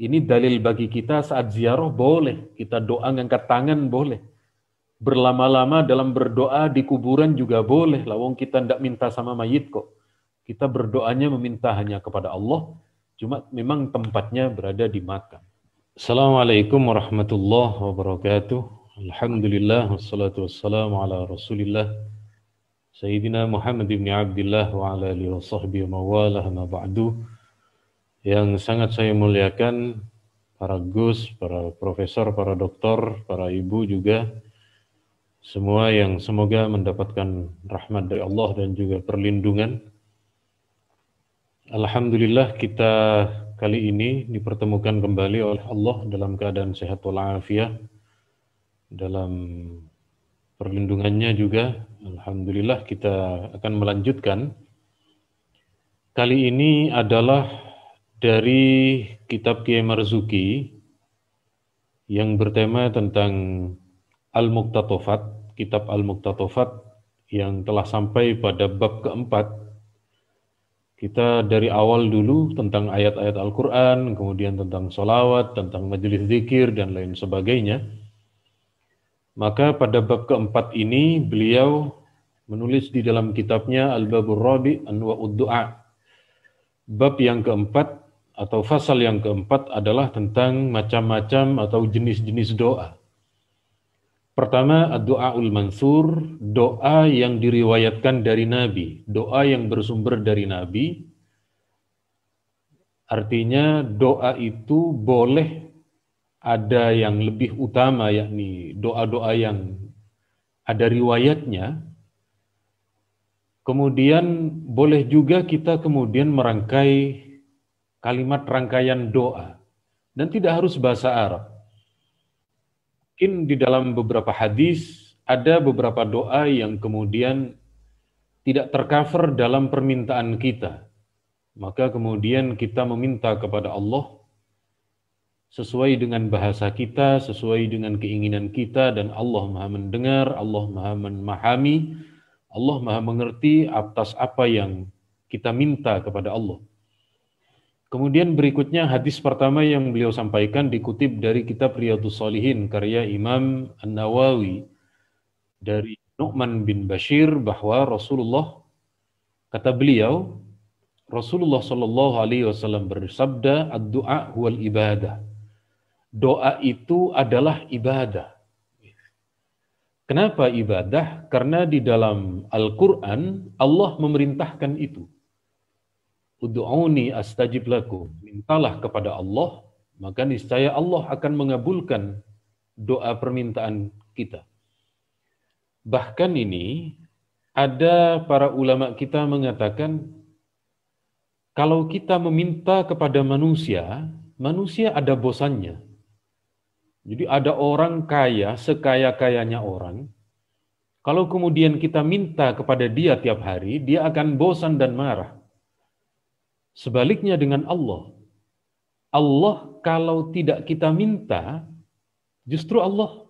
Ini dalil bagi kita saat ziarah boleh, kita doa ngangkat tangan boleh. Berlama-lama dalam berdoa di kuburan juga boleh. Lawang kita tidak minta sama mayit kok. Kita berdoanya meminta hanya kepada Allah. Cuma memang tempatnya berada di makam. Assalamualaikum warahmatullahi wabarakatuh. Alhamdulillah wassalatu wassalamu ala Rasulillah Sayyidina Muhammad ibn Abdullah wa ala alihi wa sahbihi wa mawalah ma ba'du. Yang sangat saya muliakan para Gus, para profesor, para doktor, para ibu juga, semua yang semoga mendapatkan rahmat dari Allah dan juga perlindungan. Alhamdulillah kita kali ini dipertemukan kembali oleh Allah dalam keadaan sehat walafiat, dalam perlindungannya juga. Alhamdulillah kita akan melanjutkan. Kali ini adalah dari kitab Kiai Marzuki yang bertema tentang Al-Muqtatofat, kitab Al-Muqtatofat yang telah sampai pada bab keempat. Kita dari awal dulu tentang ayat-ayat Al-Quran, kemudian tentang sholawat, tentang majelis zikir, dan lain sebagainya. Maka pada bab keempat ini beliau menulis di dalam kitabnya Al-Babur Rabi' Anwa'ud Du'a. Bab yang keempat atau fasal yang keempat adalah tentang macam-macam atau jenis-jenis doa. Pertama, ad-du'aul mansur, doa yang diriwayatkan dari Nabi, doa yang bersumber dari Nabi. Artinya doa itu boleh ada yang lebih utama, yakni doa-doa yang ada riwayatnya. Kemudian boleh juga kita kemudian merangkai kalimat rangkaian doa. Dan tidak harus bahasa Arab. Mungkin di dalam beberapa hadis ada beberapa doa yang kemudian tidak tercover dalam permintaan kita. Maka kemudian kita meminta kepada Allah sesuai dengan bahasa kita, sesuai dengan keinginan kita, dan Allah Maha mendengar, Allah Maha memahami, Allah Maha mengerti atas apa yang kita minta kepada Allah. Kemudian berikutnya hadis pertama yang beliau sampaikan dikutip dari kitab Riyadhus Shalihin karya Imam An-Nawawi dari Nu'man bin Bashir bahwa kata beliau, Rasulullah Shallallahu Alaihi Wasallam bersabda, ad-du'a huwal ibadah. Doa itu adalah ibadah. Kenapa ibadah? Karena di dalam Al-Quran Allah memerintahkan itu. Ud'uni astajib lakum. Mintalah kepada Allah, maka niscaya Allah akan mengabulkan doa permintaan kita. Bahkan ini ada para ulama kita mengatakan kalau kita meminta kepada manusia, manusia ada bosannya. Jadi ada orang kaya, sekaya-kayanya orang, kalau kemudian kita minta kepada dia tiap hari, dia akan bosan dan marah. Sebaliknya dengan Allah. Allah kalau tidak kita minta, justru Allah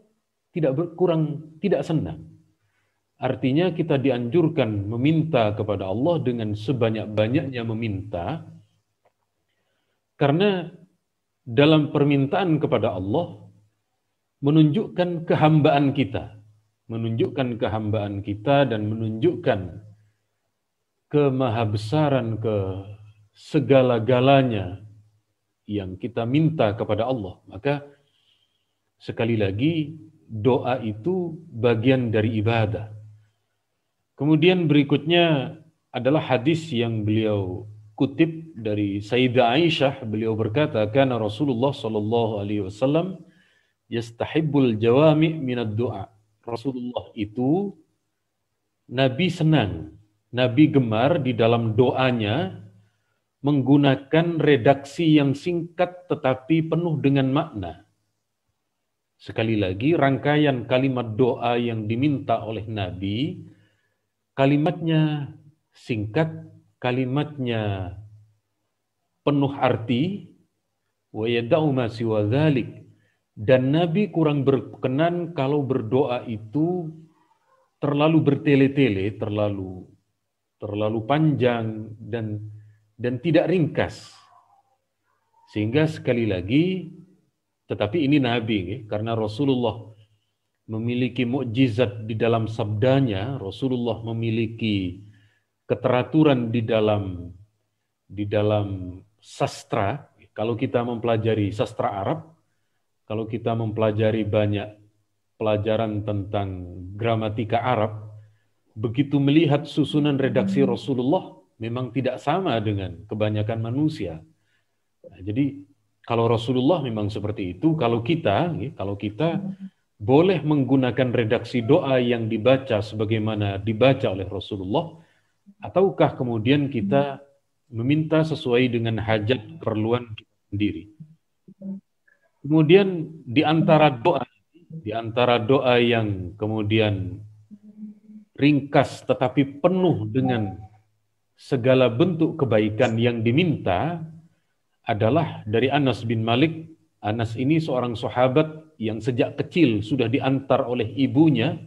tidak senang. Artinya kita dianjurkan meminta kepada Allah dengan sebanyak-banyaknya meminta, karena dalam permintaan kepada Allah menunjukkan kehambaan kita, dan menunjukkan kemahabesaran, segala-galanya yang kita minta kepada Allah. Maka sekali lagi doa itu bagian dari ibadah. Kemudian berikutnya adalah hadis yang beliau kutip dari Sayyidah Aisyah. Beliau berkata, "Kana Rasulullah sallallahu alaihi wasallam yastahibbul jawami' minad du'a." Rasulullah itu Nabi senang, Nabi gemar di dalam doanya menggunakan redaksi yang singkat tetapi penuh dengan makna. Sekali lagi, rangkaian kalimat doa yang diminta oleh Nabi, kalimatnya singkat, kalimatnya penuh arti, wa yada'u ma siwa dzalik. Dan Nabi kurang berkenan kalau berdoa itu terlalu bertele-tele, terlalu panjang dan tidak ringkas. Sehingga sekali lagi, tetapi ini Nabi, karena Rasulullah memiliki mukjizat di dalam sabdanya, Rasulullah memiliki keteraturan di dalam sastra. Kalau kita mempelajari sastra Arab, kalau kita mempelajari banyak pelajaran tentang gramatika Arab, begitu melihat susunan redaksi Rasulullah memang tidak sama dengan kebanyakan manusia. Nah, jadi kalau Rasulullah memang seperti itu, kalau kita boleh menggunakan redaksi doa yang dibaca sebagaimana dibaca oleh Rasulullah, ataukah kemudian kita meminta sesuai dengan hajat keperluan kita sendiri. Kemudian di antara doa yang kemudian ringkas tetapi penuh dengan segala bentuk kebaikan yang diminta adalah dari Anas bin Malik. Anas ini seorang sahabat yang sejak kecil sudah diantar oleh ibunya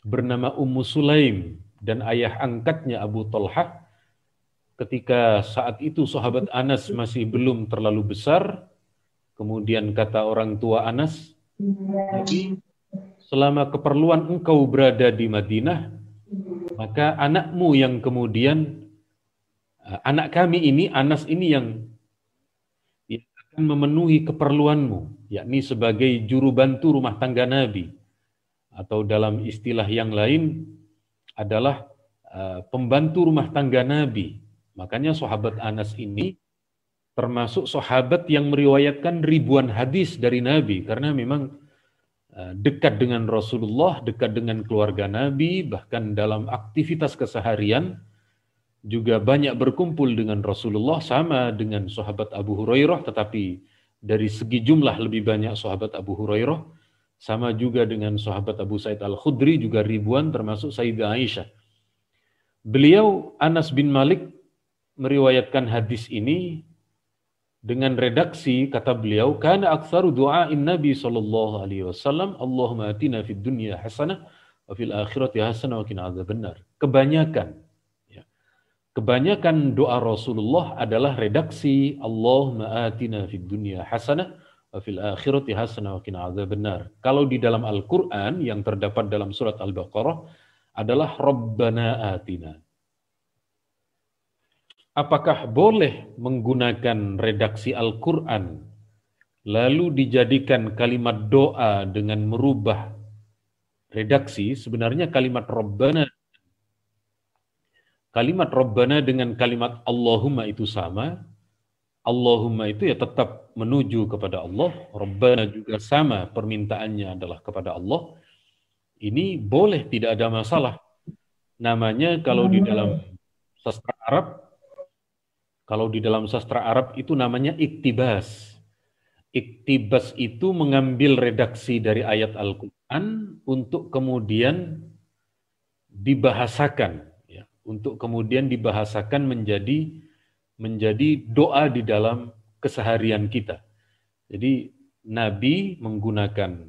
bernama Ummu Sulaim dan ayah angkatnya Abu Talhah. Ketika saat itu sahabat Anas masih belum terlalu besar, kemudian kata orang tua Anas, "Nabi, selama keperluan engkau berada di Madinah, maka anakmu yang kemudian, anak kami ini, Anas ini yang akan memenuhi keperluanmu, yakni sebagai juru bantu rumah tangga Nabi, atau dalam istilah yang lain adalah pembantu rumah tangga Nabi." Makanya sahabat Anas ini termasuk sahabat yang meriwayatkan ribuan hadis dari Nabi, karena memang dekat dengan Rasulullah, dekat dengan keluarga Nabi, bahkan dalam aktivitas keseharian juga banyak berkumpul dengan Rasulullah, sama dengan sahabat Abu Hurairah, tetapi dari segi jumlah lebih banyak sahabat Abu Hurairah, sama juga dengan sahabat Abu Sa'id Al-Khudri juga ribuan, termasuk Sayyidah Aisyah. Beliau, Anas bin Malik, meriwayatkan hadis ini dengan redaksi, kata beliau, "Kana aktsaru du'ain Nabi sallallahu alaihi wasallam, Allahumma atina fid dunya hasanah wa fil akhirati hasanah wa qina adzabannar." Kebanyakan doa Rasulullah adalah redaksi Allahumma atina fid dunya hasanah wa fil akhirati hasanah wa qina adzabannar. Kalau di dalam Al-Qur'an yang terdapat dalam surat Al-Baqarah adalah Rabbana atina. Apakah boleh menggunakan redaksi Al-Quran lalu dijadikan kalimat doa dengan merubah redaksi? Sebenarnya kalimat Rabbana dengan kalimat Allahumma itu sama. Allahumma itu ya tetap menuju kepada Allah. Rabbana juga sama, permintaannya adalah kepada Allah. Ini boleh, tidak ada masalah. Namanya kalau di dalam sastra Arab, itu namanya iktibas. Iktibas itu mengambil redaksi dari ayat Al-Quran untuk kemudian dibahasakan, menjadi doa di dalam keseharian kita. Jadi Nabi menggunakan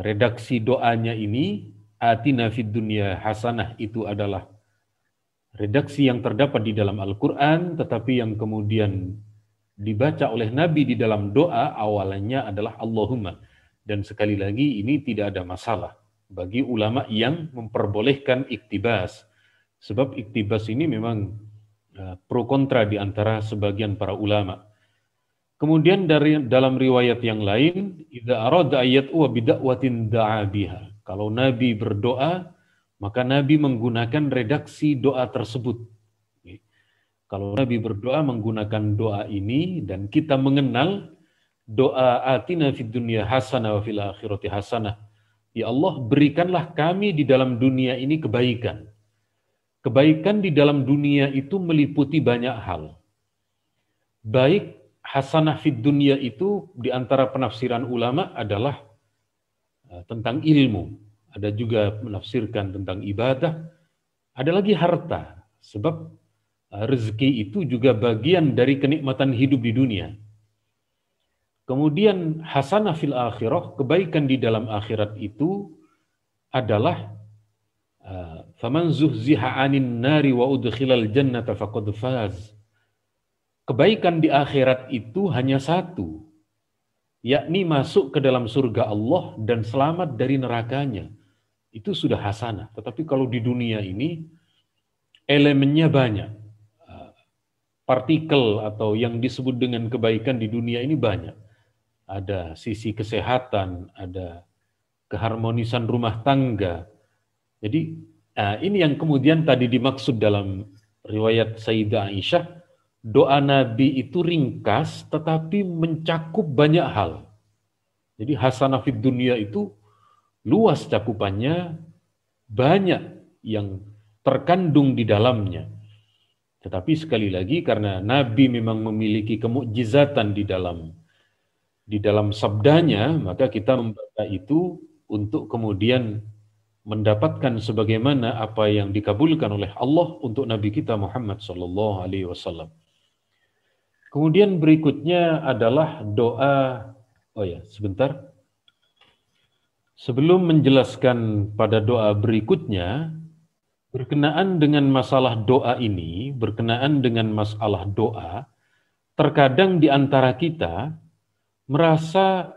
redaksi doanya ini, atina fid dunya hasanah, itu adalah redaksi yang terdapat di dalam Al-Quran, tetapi yang kemudian dibaca oleh Nabi di dalam doa awalnya adalah Allahumma. Dan sekali lagi ini tidak ada masalah bagi ulama yang memperbolehkan iktibas. Sebab iktibas ini memang pro kontra di antara sebagian para ulama. Kemudian dalam riwayat yang lain, idza arada ayat'u bida'watin da'a biha. Kalau Nabi berdoa, maka Nabi menggunakan redaksi doa tersebut. Kalau Nabi berdoa menggunakan doa ini, dan kita mengenal doa atina fid dunya hasanah wa fil akhirati hasanah. Ya Allah, berikanlah kami di dalam dunia ini kebaikan. Kebaikan di dalam dunia itu meliputi banyak hal. Baik hasanah fid dunya itu di antara penafsiran ulama adalah tentang ilmu. Ada juga menafsirkan tentang ibadah, ada lagi harta, sebab rezeki itu juga bagian dari kenikmatan hidup di dunia. Kemudian hasanah fil akhirah, kebaikan di dalam akhirat itu adalah faman zuhziha 'anil nari wa udkhilal jannata faqad faz. kebaikan di akhirat itu hanya satu, yakni masuk ke dalam surga Allah dan selamat dari nerakanya. Itu sudah hasanah. Tetapi kalau di dunia ini elemennya banyak. Partikel atau yang disebut dengan kebaikan di dunia ini banyak. Ada sisi kesehatan, ada keharmonisan rumah tangga. Jadi ini yang kemudian tadi dimaksud dalam riwayat Sayyidah Aisyah, doa Nabi itu ringkas tetapi mencakup banyak hal. Jadi hasanah fid dunia itu luas cakupannya, banyak yang terkandung di dalamnya. Tetapi sekali lagi karena Nabi memang memiliki kemukjizatan di dalam sabdanya, maka kita membaca itu untuk kemudian mendapatkan sebagaimana apa yang dikabulkan oleh Allah untuk Nabi kita Muhammad sallallahu alaihi wasallam. Kemudian berikutnya adalah doa. Oh ya, sebentar. Sebelum menjelaskan pada doa berikutnya, berkenaan dengan masalah doa ini, berkenaan dengan masalah doa, terkadang di antara kita merasa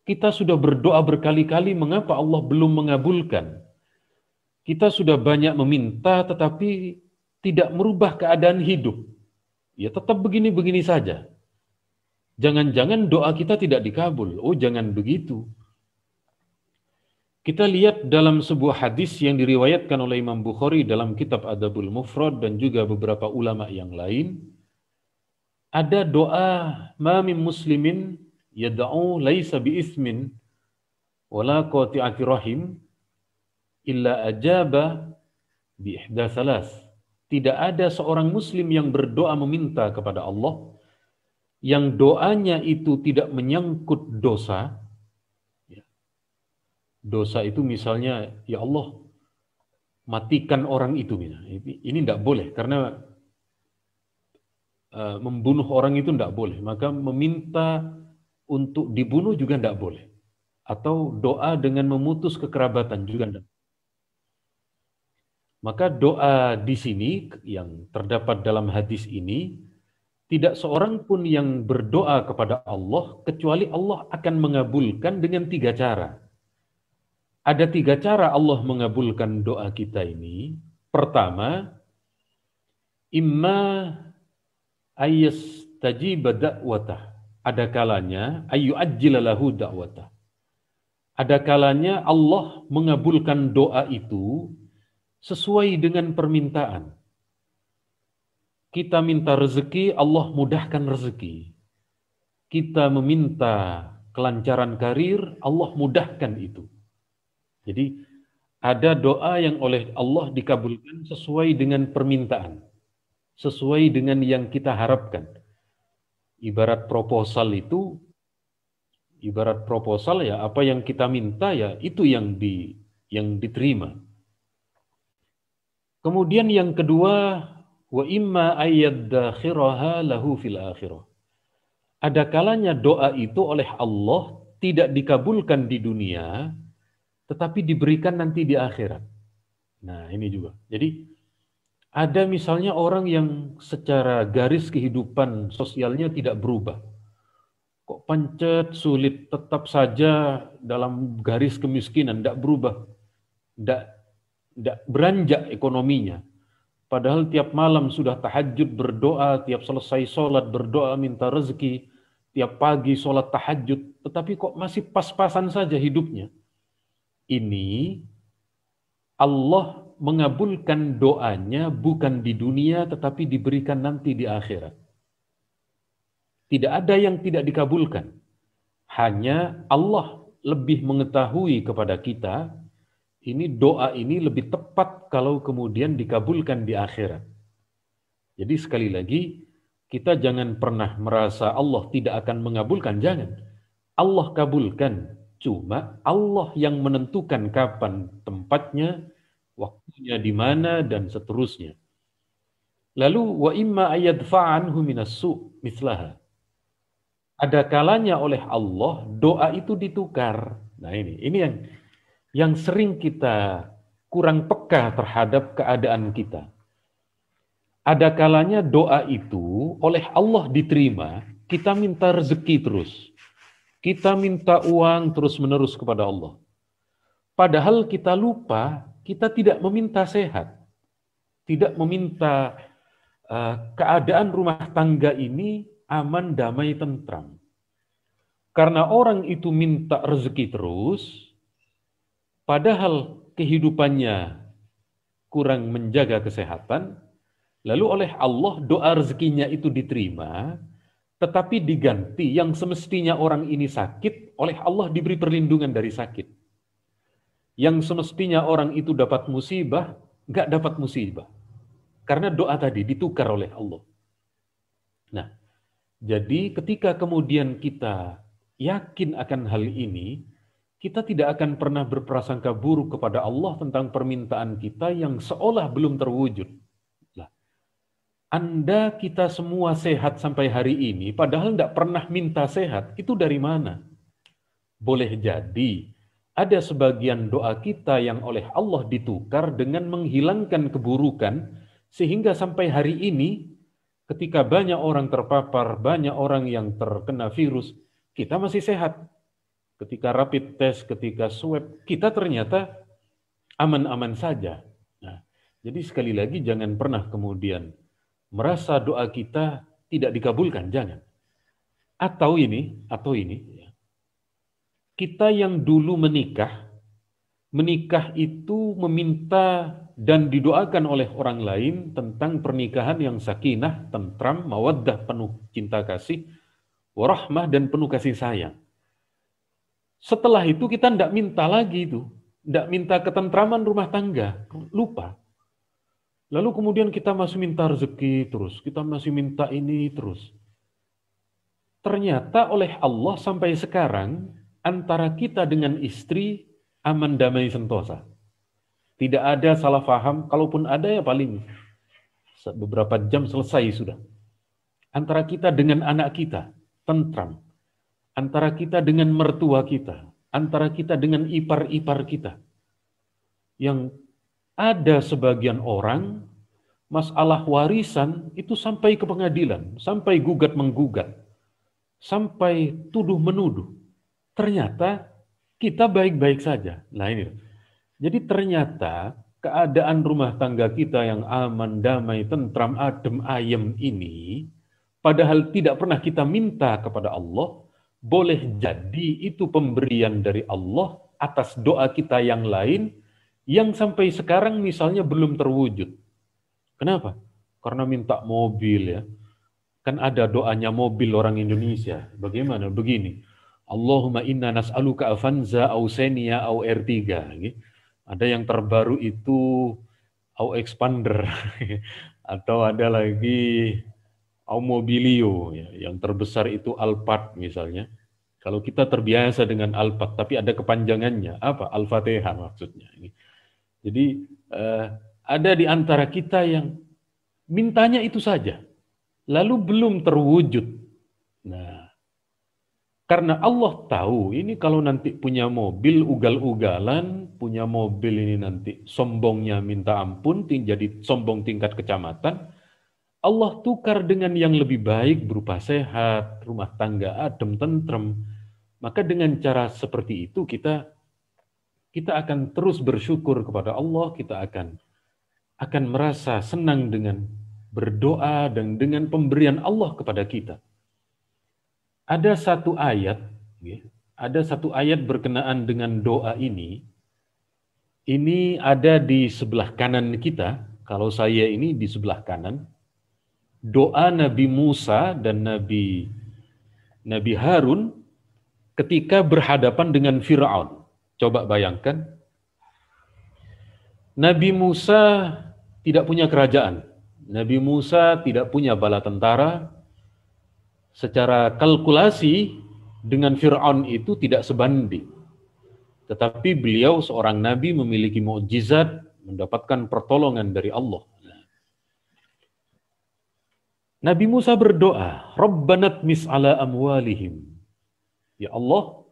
kita sudah berdoa berkali-kali, mengapa Allah belum mengabulkan? Kita sudah banyak meminta tetapi tidak merubah keadaan hidup. Ya tetap begini-begini saja. Jangan-jangan doa kita tidak dikabul. Oh, jangan begitu. Kita lihat dalam sebuah hadis yang diriwayatkan oleh Imam Bukhari dalam kitab Adabul Mufrad dan juga beberapa ulama yang lain. Ada doa ma min muslimin yad'u laisa bi ismin wala qati'ati rahim illa ajaba bi ihda salas. Tidak ada seorang muslim yang berdoa meminta kepada Allah yang doanya itu tidak menyangkut dosa. Dosa itu misalnya, ya Allah, matikan orang itu. Ini tidak boleh, karena membunuh orang itu tidak boleh. Maka meminta untuk dibunuh juga tidak boleh. Atau doa dengan memutus kekerabatan juga tidak. Maka doa di sini yang terdapat dalam hadis ini, tidak seorang pun yang berdoa kepada Allah, kecuali Allah akan mengabulkan dengan 3 cara. Ada 3 cara Allah mengabulkan doa kita ini. Pertama, imma ayyastajiba da'watah. Ada kalanya ayyu'ajjila lahu da'watah. Ada kalanya Allah mengabulkan doa itu sesuai dengan permintaan. Kita minta rezeki, Allah mudahkan rezeki. Kita meminta kelancaran karir, Allah mudahkan itu. Jadi ada doa yang oleh Allah dikabulkan sesuai dengan permintaan, sesuai dengan yang kita harapkan. Ibarat proposal ya apa yang kita minta ya itu yang diterima. Kemudian yang kedua, wa imma ayyadakhiraha lahu fil akhirah. Ada kalanya doa itu oleh Allah tidak dikabulkan di dunia, tetapi diberikan nanti di akhirat. Nah, ini juga. Jadi, ada misalnya orang yang secara garis kehidupan sosialnya tidak berubah. Kok pancet, sulit, tetap saja dalam garis kemiskinan, tidak berubah. Tidak beranjak ekonominya. Padahal tiap malam sudah tahajud berdoa, tiap selesai sholat berdoa minta rezeki, tiap pagi sholat tahajud, tetapi kok masih pas-pasan saja hidupnya. Ini Allah mengabulkan doanya bukan di dunia tetapi diberikan nanti di akhirat. Tidak ada yang tidak dikabulkan. Hanya Allah lebih mengetahui kepada kita, ini doa ini lebih tepat kalau kemudian dikabulkan di akhirat. Jadi sekali lagi, kita jangan pernah merasa Allah tidak akan mengabulkan, jangan. Allah kabulkan. Cuma Allah yang menentukan kapan tempatnya, waktunya di mana, dan seterusnya. Lalu, wa imma ayadfa'anhu minassu' mislaha. Ada kalanya oleh Allah, doa itu ditukar. Nah ini yang sering kita kurang peka terhadap keadaan kita. Ada kalanya doa itu oleh Allah diterima, kita minta rezeki terus. Kita minta uang terus-menerus kepada Allah. Padahal kita lupa, kita tidak meminta sehat. Tidak meminta keadaan rumah tangga ini aman, damai, tentram. Karena orang itu minta rezeki terus, padahal kehidupannya kurang menjaga kesehatan, lalu oleh Allah doa rezekinya itu diterima, tetapi diganti yang semestinya orang ini sakit, oleh Allah diberi perlindungan dari sakit. Yang semestinya orang itu dapat musibah, nggak dapat musibah. Karena doa tadi ditukar oleh Allah. Nah, jadi ketika kemudian kita yakin akan hal ini, kita tidak akan pernah berprasangka buruk kepada Allah tentang permintaan kita yang seolah belum terwujud. Lah, Anda kita semua sehat sampai hari ini, padahal tidak pernah minta sehat, itu dari mana? Boleh jadi ada sebagian doa kita yang oleh Allah ditukar dengan menghilangkan keburukan, sehingga sampai hari ini ketika banyak orang terpapar, banyak orang yang terkena virus, kita masih sehat. Ketika rapid test, ketika swab, kita ternyata aman-aman saja. Nah, jadi sekali lagi jangan pernah kemudian merasa doa kita tidak dikabulkan, jangan. Atau ini, kita yang dulu menikah itu meminta dan didoakan oleh orang lain tentang pernikahan yang sakinah, tentram, mawaddah, penuh cinta kasih, warahmah, dan penuh kasih sayang. Setelah itu kita tidak minta lagi itu, tidak minta ketentraman rumah tangga, lupa. Lalu kemudian kita masih minta rezeki terus, kita masih minta ini terus. Ternyata oleh Allah sampai sekarang, antara kita dengan istri aman, damai, sentosa. Tidak ada salah paham, kalaupun ada ya paling beberapa jam selesai sudah. Antara kita dengan anak kita, tentram. Antara kita dengan mertua kita, antara kita dengan ipar-ipar kita. Yang ada sebagian orang, masalah warisan itu sampai ke pengadilan, sampai gugat-menggugat, sampai tuduh-menuduh. Ternyata kita baik-baik saja. Nah ini. Jadi ternyata keadaan rumah tangga kita yang aman, damai, tentram, adem, ayem ini, padahal tidak pernah kita minta kepada Allah, boleh jadi itu pemberian dari Allah atas doa kita yang lain, yang sampai sekarang misalnya belum terwujud. Kenapa? Karena minta mobil ya. Kan ada doanya mobil orang Indonesia. Bagaimana? Begini. Allahumma inna nas'aluka Avanza, au Xenia, au R3. Ada yang terbaru itu au Expander. Atau ada lagi au Mobilio. Yang terbesar itu Alphard misalnya. Kalau kita terbiasa dengan Alphard, tapi ada kepanjangannya. Apa? Al-Fatihah maksudnya. Jadi ada di antara kita yang mintanya itu saja. Lalu belum terwujud. Nah, karena Allah tahu ini kalau nanti punya mobil ugal-ugalan, punya mobil ini nanti sombongnya minta ampun, jadi sombong tingkat kecamatan, Allah tukar dengan yang lebih baik berupa sehat, rumah tangga adem, tentrem. Maka dengan cara seperti itu kita akan terus bersyukur kepada Allah, kita akan merasa senang dengan berdoa dan dengan pemberian Allah kepada kita. Ada satu ayat berkenaan dengan doa ini. Ini ada di sebelah kanan kita. Kalau saya ini di sebelah kanan. Doa Nabi Musa dan Nabi Harun ketika berhadapan dengan Fir'aun. Coba bayangkan. Nabi Musa tidak punya kerajaan. Nabi Musa tidak punya bala tentara. Secara kalkulasi dengan Fir'aun itu tidak sebanding. Tetapi beliau seorang nabi memiliki mukjizat, mendapatkan pertolongan dari Allah. Nabi Musa berdoa, Rabbana tmis ala amwalihim. Ya Allah,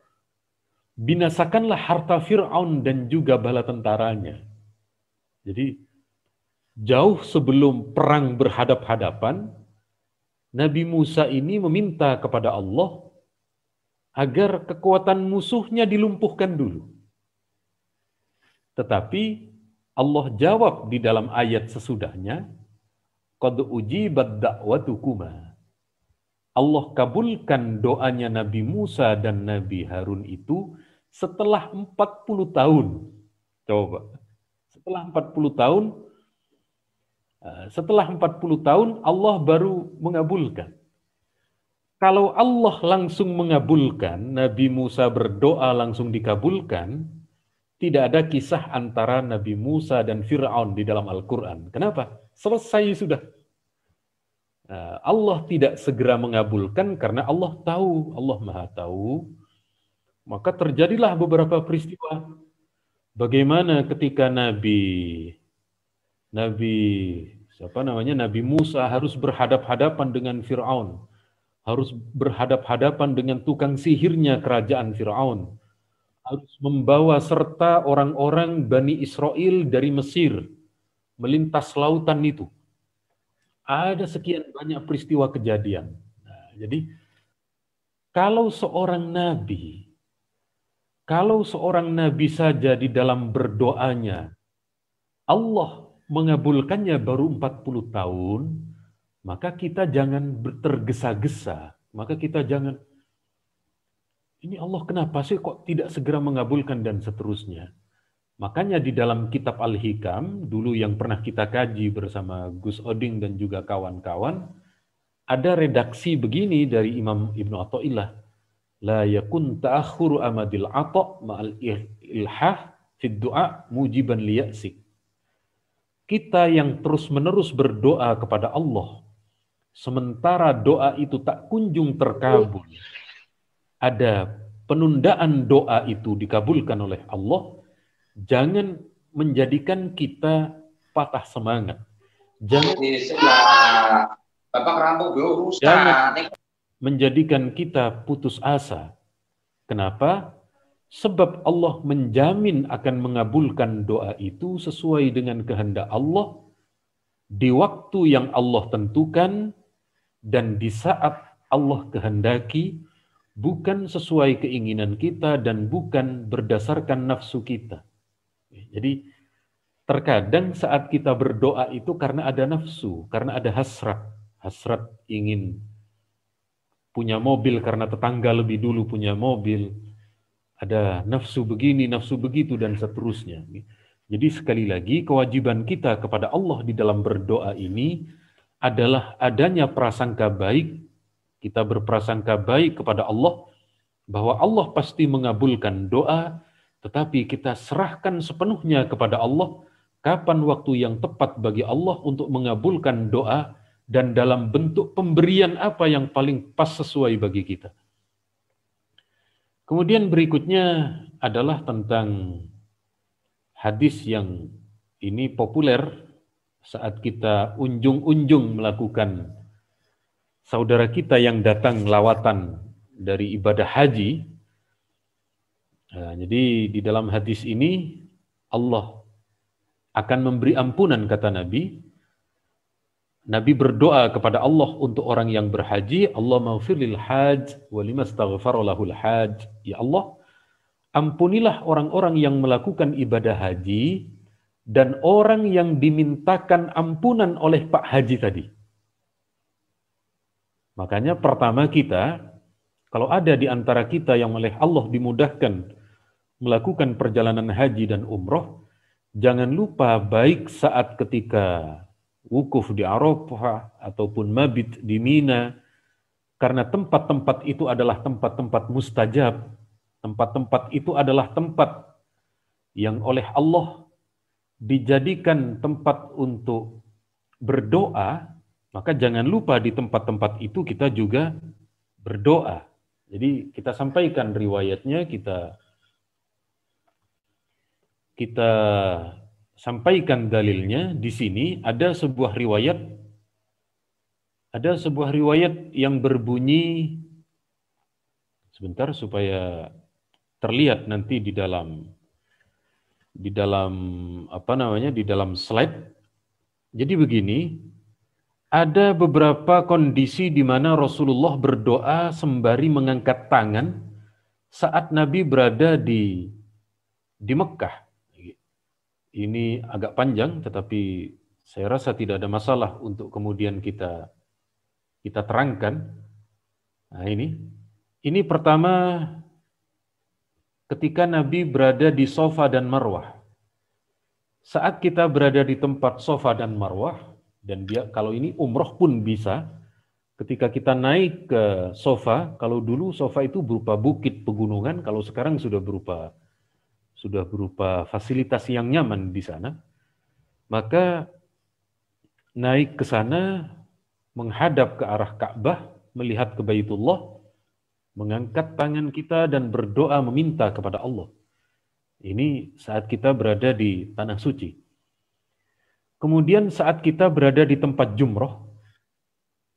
binasakanlah harta Fir'aun dan juga bala tentaranya. Jadi Jauh sebelum perang berhadap-hadapan, Nabi Musa ini meminta kepada Allah agar kekuatan musuhnya dilumpuhkan dulu. Tetapi Allah jawab di dalam ayat sesudahnya, qad ujibat da'watukuma. Allah kabulkan doanya Nabi Musa dan Nabi Harun itu setelah 40 tahun. Coba. Setelah 40 tahun Allah baru mengabulkan. Kalau Allah langsung mengabulkan, Nabi Musa berdoa langsung dikabulkan, tidak ada kisah antara Nabi Musa dan Fir'aun di dalam Al-Quran. Kenapa? Selesai sudah. Allah tidak segera mengabulkan karena Allah tahu, Allah Maha tahu. Maka terjadilah beberapa peristiwa. Bagaimana ketika Nabi Musa harus berhadap-hadapan dengan Fir'aun, harus berhadap-hadapan dengan tukang sihirnya kerajaan Fir'aun, harus membawa serta orang-orang Bani Israel dari Mesir melintas lautan itu. Ada sekian banyak peristiwa kejadian. Nah, jadi kalau seorang nabi saja di dalam berdoanya Allah mengabulkannya baru 40 tahun, maka kita jangan tergesa-gesa. Maka kita jangan, ini Allah kenapa sih kok tidak segera mengabulkan dan seterusnya. Makanya di dalam kitab Al-Hikam, dulu yang pernah kita kaji bersama Gus Oding dan juga kawan-kawan, ada redaksi begini dari Imam Ibnu Athaillah. La yakun ta'akhuru amadil ata' ma'al ilhah fid du'a mujiban liya'sik. Kita yang terus-menerus berdoa kepada Allah, sementara doa itu tak kunjung terkabul, ada penundaan doa itu dikabulkan oleh Allah, jangan menjadikan kita patah semangat. Jangan menjadikan kita putus asa. Kenapa? Sebab Allah menjamin akan mengabulkan doa itu sesuai dengan kehendak Allah, di waktu yang Allah tentukan, dan di saat Allah kehendaki, bukan sesuai keinginan kita dan bukan berdasarkan nafsu kita. Jadi terkadang saat kita berdoa itu karena ada nafsu, karena ada hasrat ingin punya mobil karena tetangga lebih dulu punya mobil, ada nafsu begini, nafsu begitu, dan seterusnya. Jadi sekali lagi kewajiban kita kepada Allah di dalam berdoa ini adalah adanya prasangka baik. Kita berprasangka baik kepada Allah bahwa Allah pasti mengabulkan doa, tetapi kita serahkan sepenuhnya kepada Allah kapan waktu yang tepat bagi Allah untuk mengabulkan doa dan dalam bentuk pemberian apa yang paling pas sesuai bagi kita. Kemudian berikutnya adalah tentang hadis yang ini populer saat kita unjung-unjung melakukan saudara kita yang datang lawatan dari ibadah haji. Nah, jadi di dalam hadis ini Allah akan memberi ampunan, kata Nabi. Nabi berdoa kepada Allah untuk orang yang berhaji, Allah maghfir lil hajj wa limastaghfara lahul hajj. Ya Allah, ampunilah orang-orang yang melakukan ibadah haji dan orang yang dimintakan ampunan oleh Pak Haji tadi. Makanya pertama kita, kalau ada di antara kita yang oleh Allah dimudahkan melakukan perjalanan haji dan umroh, jangan lupa baik saat ketika wukuf di Arafah ataupun mabit di Mina, karena tempat-tempat itu adalah tempat-tempat mustajab. Tempat-tempat itu adalah tempat yang oleh Allah dijadikan tempat untuk berdoa, maka jangan lupa di tempat-tempat itu kita juga berdoa. Jadi kita sampaikan riwayatnya, kita sampaikan dalilnya. Di sini ada sebuah riwayat yang berbunyi, sebentar supaya terlihat nanti di dalam slide. Jadi begini, ada beberapa kondisi di mana Rasulullah berdoa sembari mengangkat tangan saat Nabi berada di Mekah. Ini agak panjang, tetapi saya rasa tidak ada masalah untuk kemudian kita terangkan. Nah, ini pertama ketika Nabi berada di Safa dan Marwah. Saat kita berada di tempat Safa dan Marwah, dan dia kalau ini umroh pun bisa, ketika kita naik ke Safa, kalau dulu Safa itu berupa bukit pegunungan, kalau sekarang sudah berupa fasilitas yang nyaman di sana, maka naik ke sana, menghadap ke arah Ka'bah, melihat ke Baitullah, mengangkat tangan kita dan berdoa meminta kepada Allah. Ini saat kita berada di Tanah Suci. Kemudian saat kita berada di tempat jumroh,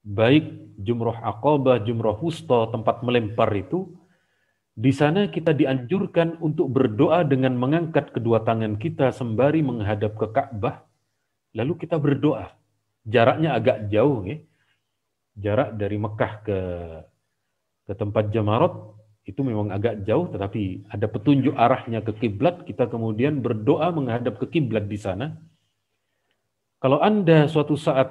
baik jumroh Aqabah, jumroh Wusta, tempat melempar itu, di sana kita dianjurkan untuk berdoa dengan mengangkat kedua tangan kita sembari menghadap ke Ka'bah, lalu kita berdoa. Jaraknya agak jauh, ya. Jarak dari Mekah ke tempat Jamarat itu memang agak jauh, tetapi ada petunjuk arahnya ke kiblat. Kita kemudian berdoa menghadap ke kiblat di sana. Kalau Anda suatu saat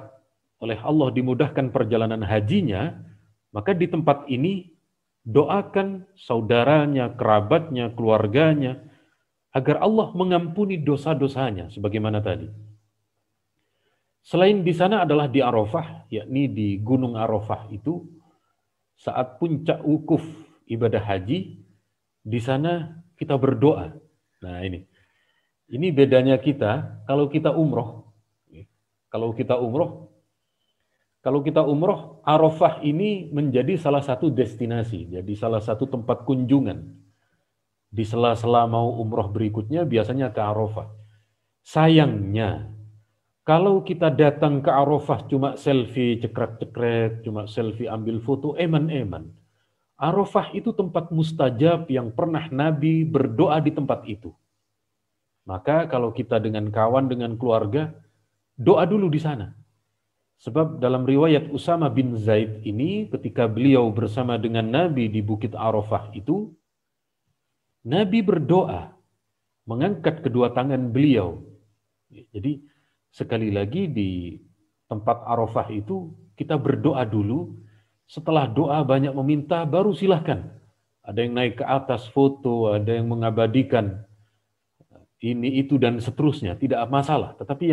oleh Allah dimudahkan perjalanan hajinya, maka di tempat ini doakan saudaranya, kerabatnya, keluarganya, agar Allah mengampuni dosa-dosanya, sebagaimana tadi. Selain di sana adalah di Arafah, yakni di Gunung Arafah itu, saat puncak wukuf ibadah haji, di sana kita berdoa. Nah ini bedanya kita, kalau kita umroh, Arafah ini menjadi salah satu destinasi, jadi salah satu tempat kunjungan. Di sela-sela mau umroh berikutnya biasanya ke Arafah. Sayangnya, kalau kita datang ke Arafah cuma selfie cekrek-cekrek, cuma selfie ambil foto, eman-eman. Arafah itu tempat mustajab yang pernah Nabi berdoa di tempat itu. Maka kalau kita dengan kawan, dengan keluarga, doa dulu di sana. Sebab dalam riwayat Usama bin Zaid ini, ketika beliau bersama dengan Nabi di Bukit Arafah itu, Nabi berdoa, mengangkat kedua tangan beliau. Jadi sekali lagi di tempat Arafah itu, kita berdoa dulu, setelah doa banyak meminta, baru silahkan. Ada yang naik ke atas foto, ada yang mengabadikan ini, itu, dan seterusnya. Tidak masalah. Tetapi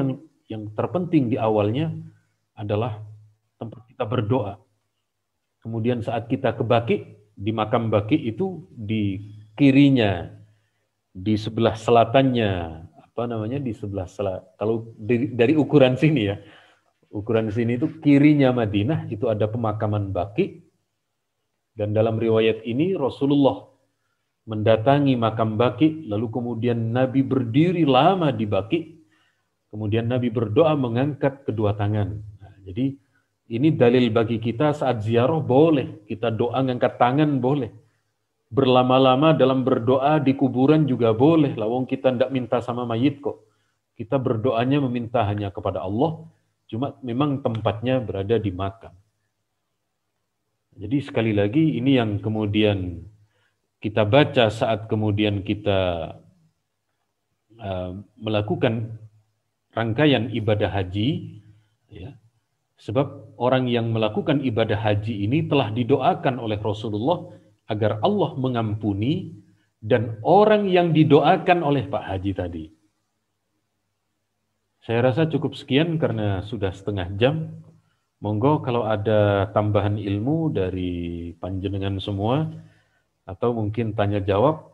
yang terpenting di awalnya adalah tempat kita berdoa. Kemudian saat kita ke Baqi, di makam Baqi itu di kirinya, di sebelah selatannya, di sebelah kalau dari ukuran sini ya, ukuran sini itu kirinya Madinah, itu ada pemakaman Baqi. Dan dalam riwayat ini Rasulullah mendatangi makam Baqi, lalu kemudian Nabi berdiri lama di Baqi, kemudian Nabi berdoa mengangkat kedua tangan. Jadi ini dalil bagi kita saat ziarah boleh, kita doa ngangkat tangan boleh. Berlama-lama dalam berdoa di kuburan juga boleh, lawang kita tidak minta sama mayit kok. Kita berdoanya meminta hanya kepada Allah, cuma memang tempatnya berada di makam. Jadi sekali lagi ini yang kemudian kita baca saat kemudian kita melakukan rangkaian ibadah haji, ya. Sebab orang yang melakukan ibadah haji ini telah didoakan oleh Rasulullah agar Allah mengampuni, dan orang yang didoakan oleh Pak Haji tadi. Saya rasa cukup sekian karena sudah setengah jam. Monggo kalau ada tambahan ilmu dari panjenengan semua, atau mungkin tanya jawab,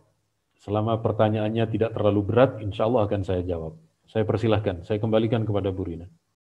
selama pertanyaannya tidak terlalu berat, insya Allah akan saya jawab. Saya persilahkan, saya kembalikan kepada Bu Rina.